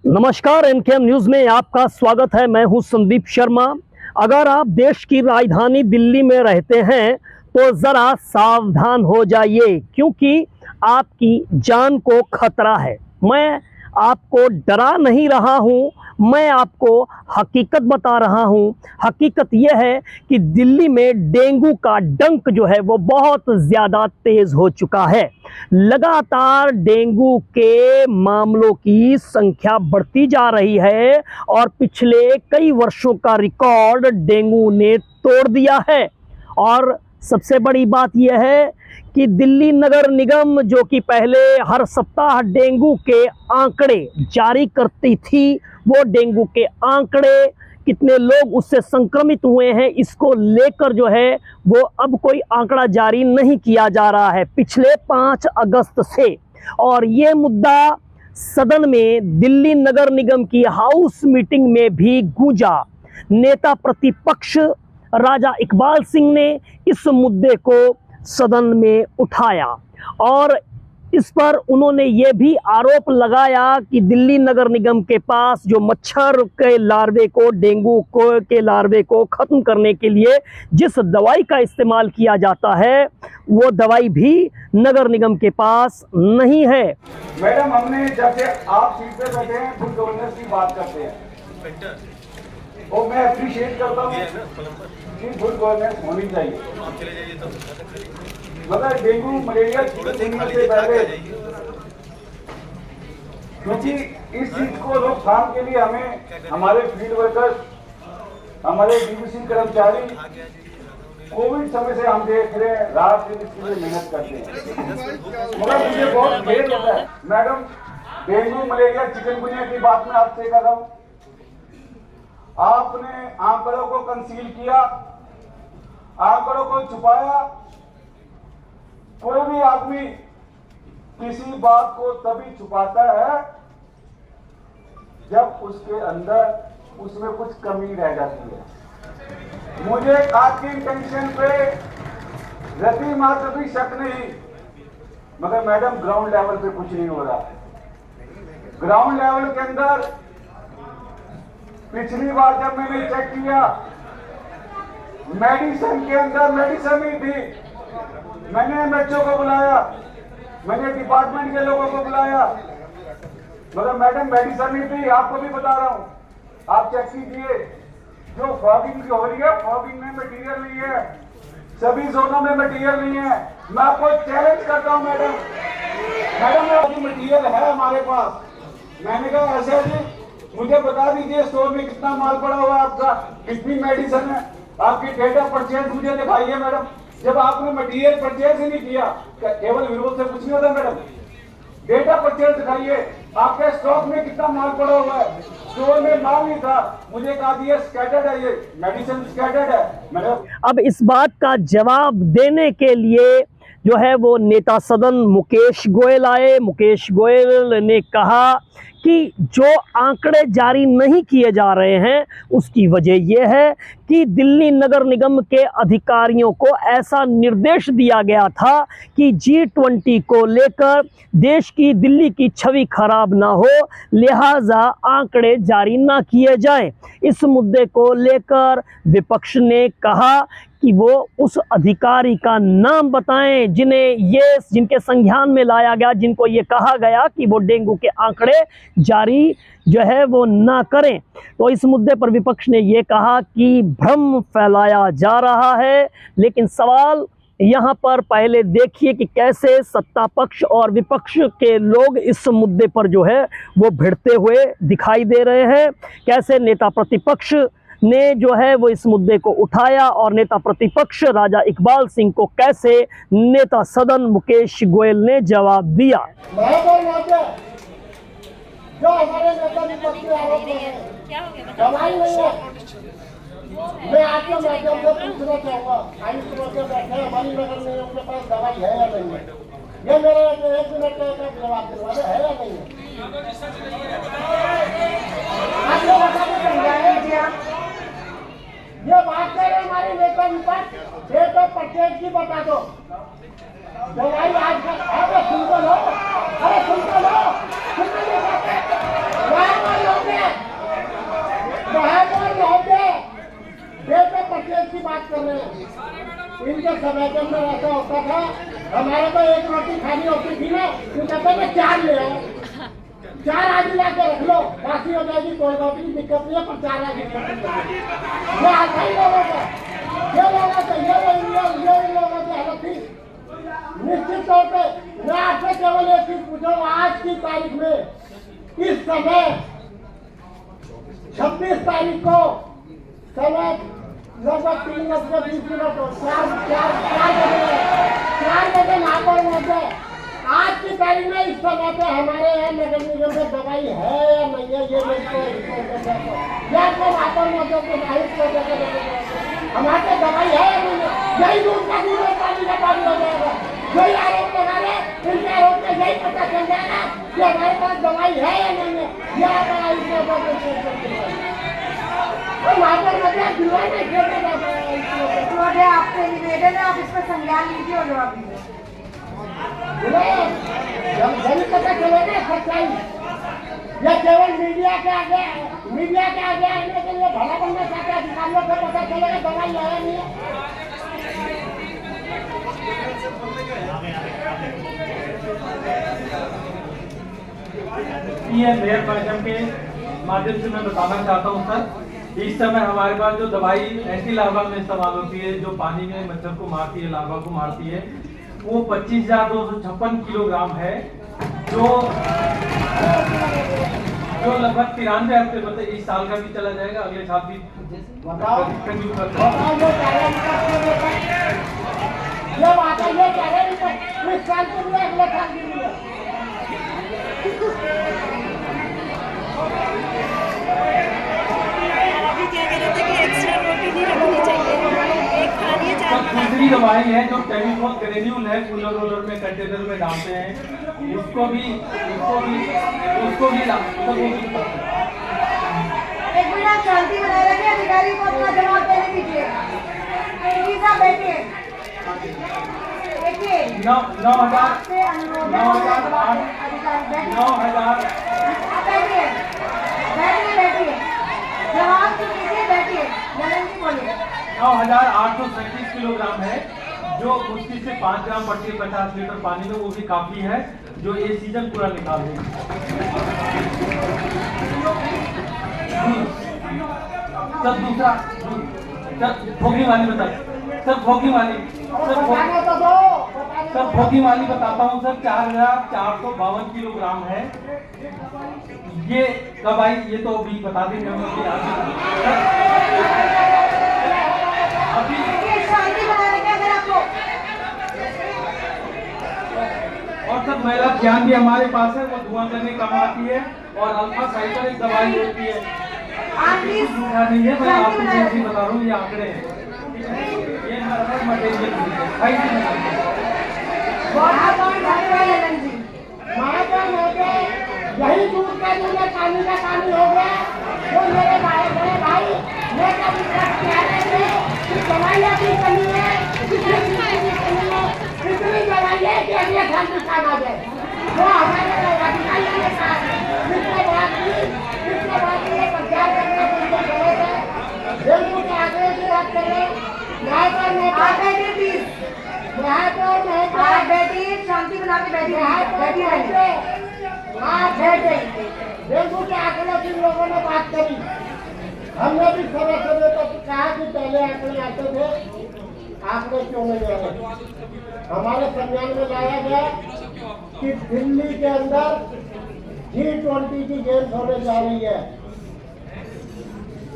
नमस्कार, एनकेएम न्यूज में आपका स्वागत है। मैं हूं संदीप शर्मा। अगर आप देश की राजधानी दिल्ली में रहते हैं तो जरा सावधान हो जाइए, क्योंकि आपकी जान को खतरा है। मैं आपको डरा नहीं रहा हूं, मैं आपको हकीकत बता रहा हूं। हकीकत यह है कि दिल्ली में डेंगू का डंक जो है वो बहुत ज़्यादा तेज़ हो चुका है। लगातार डेंगू के मामलों की संख्या बढ़ती जा रही है और पिछले कई वर्षों का रिकॉर्ड डेंगू ने तोड़ दिया है। और सबसे बड़ी बात यह है कि दिल्ली नगर निगम, जो कि पहले हर सप्ताह डेंगू के आंकड़े जारी करती थी, वो डेंगू के आंकड़े, कितने लोग उससे संक्रमित हुए हैं, इसको लेकर जो है वो अब कोई आंकड़ा जारी नहीं किया जा रहा है पिछले 5 अगस्त से। और ये मुद्दा सदन में दिल्ली नगर निगम की हाउस मीटिंग में भी गूंजा। नेता प्रतिपक्ष राजा इकबाल सिंह ने इस मुद्दे को सदन में उठाया और इस पर उन्होंने ये भी आरोप लगाया कि दिल्ली नगर निगम के पास जो मच्छर के लार्वे को, डेंगू के लार्वे को खत्म करने के लिए जिस दवाई का इस्तेमाल किया जाता है, वो दवाई भी नगर निगम के पास नहीं है। मैडम, हमने जैसे आप सीट पे बैठे हैं, गुड गवर्नेंस की बात करते हैं, वो मैं अप्रिशिएट करता हूँ कि गुड गवर्नेंस होनी चाहिए, मगर डेंगू मलेरिया से पहले, क्योंकि इस चीज को रोकथाम के लिए हमें हमारे फील्ड वर्कर्स, हमारे डीबीसी कर्मचारी कोविड समय से हम देख रहे हैं, रात दिन इसके लिए मेहनत करते हैं, मगर मुझे बहुत खेद होता है। मैडम, डेंगू मलेरिया चिकनगुनिया की बात मैं आपसे कर रहा हूँ। आपने आंकड़ों को कंसील किया, आंकड़ों को छुपाया। कोई भी आदमी किसी बात को तभी छुपाता है जब उसके अंदर उसमें कुछ कमी रह जाती है। मुझे आपकी इंटेंशन पे रति मात्र भी शक नहीं, मगर मैडम ग्राउंड लेवल पे कुछ नहीं हो रहा। ग्राउंड लेवल के अंदर पिछली बार जब मैंने चेक किया, मेडिसिन के अंदर मेडिसिन ही थी। मैंने एमएचओ को बुलाया, मैंने डिपार्टमेंट के लोगों को बुलाया, मगर मैडम मेडिसिन नहीं थी। आपको भी बता रहा हूं, आप चेक कीजिए। जो फॉगिंग की हो रही है, फॉगिंग में मटीरियल नहीं है, सभी जोनों में मटीरियल नहीं है। मैं आपको चैलेंज करता हूं मैडम, मटीरियल है हमारे पास। मैंने कहा ऐसे जी, मुझे बता दीजिए स्टोर में कितना माल पड़ा हुआ है आपका, कितनी मेडिसिन है, आपकी डेटा परचेज मुझे दिखाइए मैडम। जब आपने मटीरियल परचेज ही नहीं किया, केवल विरोध से कुछ नहीं होता मैडम। डेटा परचेज दिखाइए, आपके स्टॉक में कितना माल पड़ा हुआ है। स्टोर में माल नहीं था, मुझे कहा दिया स्कैटर्ड है, ये मेडिसिन स्कैटर्ड है मैडम। अब इस बात का जवाब देने के लिए जो है वो नेता सदन मुकेश गोयल आए। मुकेश गोयल ने कहा कि जो आंकड़े जारी नहीं किए जा रहे हैं उसकी वजह यह है कि दिल्ली नगर निगम के अधिकारियों को ऐसा निर्देश दिया गया था कि G20 को लेकर देश की, दिल्ली की छवि खराब ना हो, लिहाजा आंकड़े जारी ना किए जाएं। इस मुद्दे को लेकर विपक्ष ने कहा कि वो उस अधिकारी का नाम बताएं जिनके संज्ञान में लाया गया, जिनको ये कहा गया कि वो डेंगू के आंकड़े जारी जो है वो ना करें। तो इस मुद्दे पर विपक्ष ने ये कहा कि भ्रम फैलाया जा रहा है। लेकिन सवाल यहाँ पर पहले देखिए कि कैसे सत्ता पक्ष और विपक्ष के लोग इस मुद्दे पर जो है वो भिड़ते हुए दिखाई दे रहे हैं। कैसे नेता प्रतिपक्ष ने जो है वो इस मुद्दे को उठाया और नेता प्रतिपक्ष राजा इकबाल सिंह को कैसे नेता सदन मुकेश गोयल ने जवाब दिया। जो हमारे नेता विपक्ष के आरोप है, दवाई नहीं है। मैं आपके माध्यम से पूछना चाहूँगा, आयुष बैठे हमारी नगर में उनके पास दवाई है या नहीं है? ये मेरा 1 मिनट का जवाब दिलवा दे, है या नहीं है? आप लोग बता के समझाएं जी। आप ये बात कर रहे हमारे नेता विपक्ष, ये तो प्रत्येक की बता दो दवाई आज सुन तो लो, अरे सुन तो लो, सुन तो लो। कर रहे हैं? इनके समय के अंदर ऐसा होता था, हमारे को एक रोटी खानी होती थी ना, तो कहते थे 4 ले आओ, 4 आदमी ला के रख लो, बाकी हो जाएगी, कोई बात नहीं, दिक्कत नहीं है, पर 4 आदमी ये आता ही लोगों का, ये लोगों से ये लोगों की हालत थी। निश्चित तौर पे मैं आपसे केवल एक चीज पूछूं, आज की तारीख में इस समय 26 तारीख को समय लगभग 3:20 हो 4 बजे महापौर महोदय, आज की तारीख में इस समय पे हमारे यहाँ नगर निगम में दवाई है या नहीं है, ये मेरे को महापौर महोदय को माहिर कर देगा, हमारे दवाई है या नहीं है, यही दूध का दूध और पानी का पानी हो जाएगा। यही आरोप लगा रहे, इनके आरोप में यही पता चल जाएगा कि हमारे पास दवाई है या नहीं है, यह हमारा महापौर महोदय जुआ नहीं खेलने जाता है। आपसे निवेदन है, आप इस पर संज्ञान लीजिए और जवाब दीजिए। जब पता चलेगा सच्चाई, या केवल मीडिया के आगे आने के लिए भला बनना चाहते अधिकारियों को पता चलेगा दवाई है नहीं है। ये मेयर परिषद के माध्यम से मैं बताना चाहता हूँ सर, इस समय हमारे पास जो दवाई एंटी लार्वा में इस्तेमाल होती है, जो पानी में मच्छर को मारती है, लार्वा को मारती है, वो 25,256 किलोग्राम है, जो लगभग 93 हफ्ते, मतलब इस साल का भी चला जाएगा, अगले साल भी बताओ कंटिन्यू कर इस साल के लिए अगले साल के लिए क्या कह रहे थे कि एक्स्ट्रा रोटी नहीं रखनी चाहिए, एक खानी है, 4 दूसरी दवाई है जो केमिकल ग्रेन्यूल है, कूलर वूलर में कंटेनर में डालते हैं, उसको भी एक मिनट शांति बनाए रखिए, अधिकारी को अपना जवाब देने दीजिए। प्लीज आप बैठिए, देखिए 9,000 से अनुरोध है, 9,008 अधिकारी बैठिए, 9,000 आप बैठिए, जवाब तो दीजिए, बैठिए, नरेंद्र जी बोलिए। 9,837 किलोग्राम है, जो मुश्किल से 5 ग्राम पड़ती है 50 लीटर पानी में, वो भी काफी है, जो ये सीजन पूरा निकाल देगी। सर दूसरा सर फोगी वाली बता, सर फोगी वाली बताता हूँ सर, 4,452 किलोग्राम है। ये कब आई ये तो अभी बता देंगे हम लोग अभी। शांति बनाने के अगर आपको और सर महिला ध्यान भी हमारे पास है, वो धुआं करने काम आती है, और अल्फा साइकिल एक दवाई होती है, नहीं है, मैं आपको जैसी बता रहा हूँ, ये आंकड़े हैं, ये मटेरियल यही दूध का दूध है, पानी का पानी हो गया। वो मेरे बड़े भाई ये कभी कह रहे थे कि दवाइयाँ की कमी है, कितनी दवाई है कि अगले साल भी काम आ जाए। वो हमारे अधिकारी ने कहा, जिसके बाद ये प्रचार करना उनकी जरूरत है। डेंगू के आंकड़े की बात कर रहे हैं, शांति बना के बैठी डेंगू के आंकड़े की लोगों ने बात करी, हमने भी समय पर कहा कि पहले आंकड़े आते थे, आंकड़े क्यों नहीं आ रहे। हमारे संज्ञान में लाया गया कि दिल्ली के अंदर G20 की गेम्स होने जा रही है।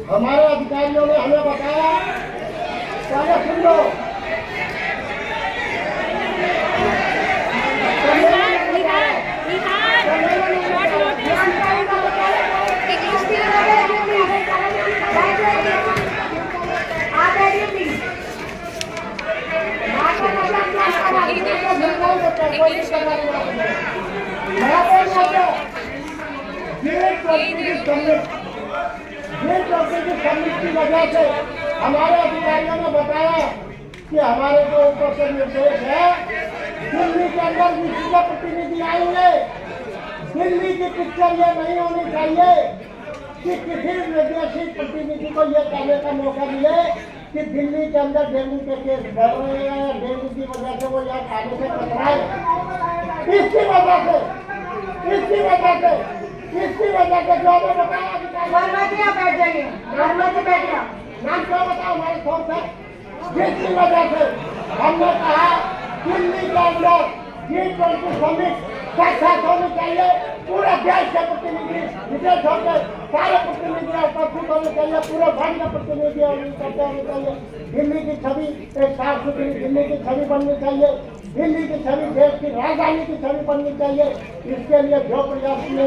हमारे अधिकारियों ने हमें बताया, पहले सुन लो, की वजह से हमारे अधिकारियों ने बताया कि हमारे जो ऊपर से निर्देश है, दिल्ली के अंदर विशिष्ट प्रतिनिधि आएंगे। दिल्ली की पिक्चर ये नहीं होनी चाहिए कि किसी विदेशी प्रतिनिधि को ये कहने का मौका मिले कि दिल्ली के अंदर डेंगू के केस बढ़ रहे हैं, डेंगू की वजह से वो यहाँ खाने से कतराए। इसकी वजह से जो हमें बताया बैठ जाइए, घर में से बैठिए। नाम क्या बताओ हमारे फोन से, जिसकी वजह से हमने कहा दिल्ली के अंदर G20 समिट साक्षात होनी चाहिए, पूरे देश के प्रतिनिधि विदेश होकर सारे प्रतिनिधि उपस्थित होने चाहिए, पूरे वर्ल्ड के प्रतिनिधि होने चाहिए। दिल्ली की छवि एक साफ सुथरी दिल्ली की छवि बननी चाहिए, दिल्ली की छवि देश की राजधानी की छवि बननी चाहिए। इसके लिए जो प्रयास किए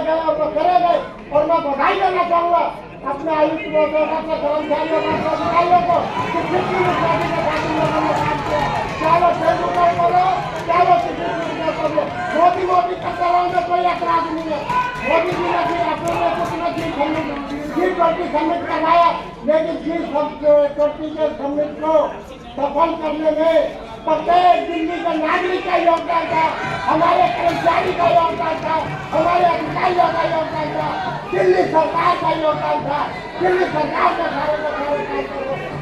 गए और वो करे गए, और मैं बधाई देना चाहूँगा अपने आयुक्त को, अपने कर्मचारियों को, अधिकारियों को, जितनी भी शादी के साथ लोगों ने काम किया, चाहे डेंगू का बोलो, चाहे मोदी करते रहोगे, कोई ऐतराज नहीं है। मोदी जी ने भी अपने कुछ G20 समिट करवाया, लेकिन G20 के समिट को सफल करने में प्रत्येक दिल्ली के नागरिक का योगदान था, हमारे कर्मचारी का योगदान था, हमारे अधिकारियों का योगदान था, दिल्ली सरकार का योगदान था। दिल्ली सरकार के सारे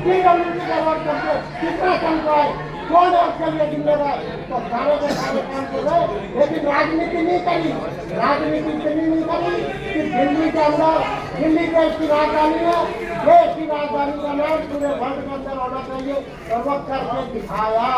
PWD का वर्क करके कितना संख्या कौन है उसके लिए जिम्मेदार, तो सारे के सारे काम कर रहे, लेकिन राजनीति नहीं करी। राजनीति इतनी नहीं करी कि दिल्ली के अंदर, दिल्ली के इसकी राजधानी है, देश की राजधानी का नाम पूरे वर्ल्ड के अंदर होना चाहिए, और वो करके दिखाया।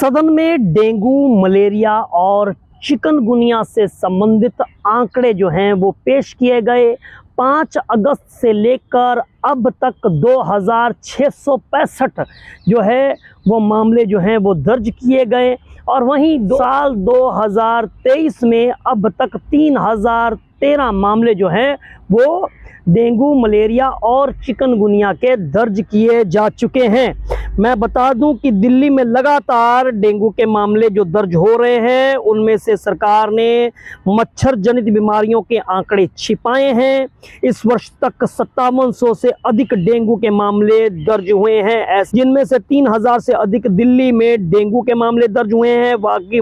सदन में डेंगू, मलेरिया और चिकनगुनिया से संबंधित आंकड़े जो हैं वो पेश किए गए। 5 अगस्त से लेकर अब तक 2665 जो है वो मामले जो हैं वो दर्ज किए गए, और वहीं साल 2023 में अब तक 3013 मामले जो हैं वो डेंगू, मलेरिया और चिकनगुनिया के दर्ज किए जा चुके हैं। मैं बता दूं कि दिल्ली में लगातार डेंगू के मामले जो दर्ज हो रहे हैं, उनमें से सरकार ने मच्छर जनित बीमारियों के आंकड़े छिपाए हैं। इस वर्ष तक 5700 से अधिक डेंगू के मामले दर्ज हुए हैं, जिनमें से 3000 से अधिक दिल्ली में डेंगू के मामले दर्ज हुए हैं। बाकी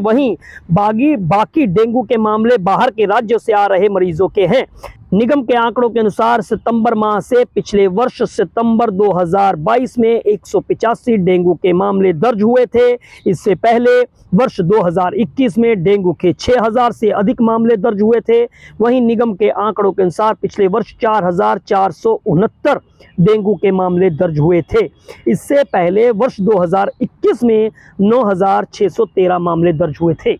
डेंगू के मामले बाहर के राज्यों से आ रहे मरीजों के हैं। निगम के आंकड़ों के अनुसार सितंबर माह से पिछले वर्ष सितंबर 2022 में 185 डेंगू के मामले दर्ज हुए थे। इससे पहले वर्ष 2021 में डेंगू के 6000 से अधिक मामले दर्ज हुए थे। वहीं निगम के आंकड़ों के अनुसार पिछले वर्ष 4469 डेंगू के मामले दर्ज हुए थे। इससे पहले वर्ष 2021 में 9613 मामले दर्ज हुए थे।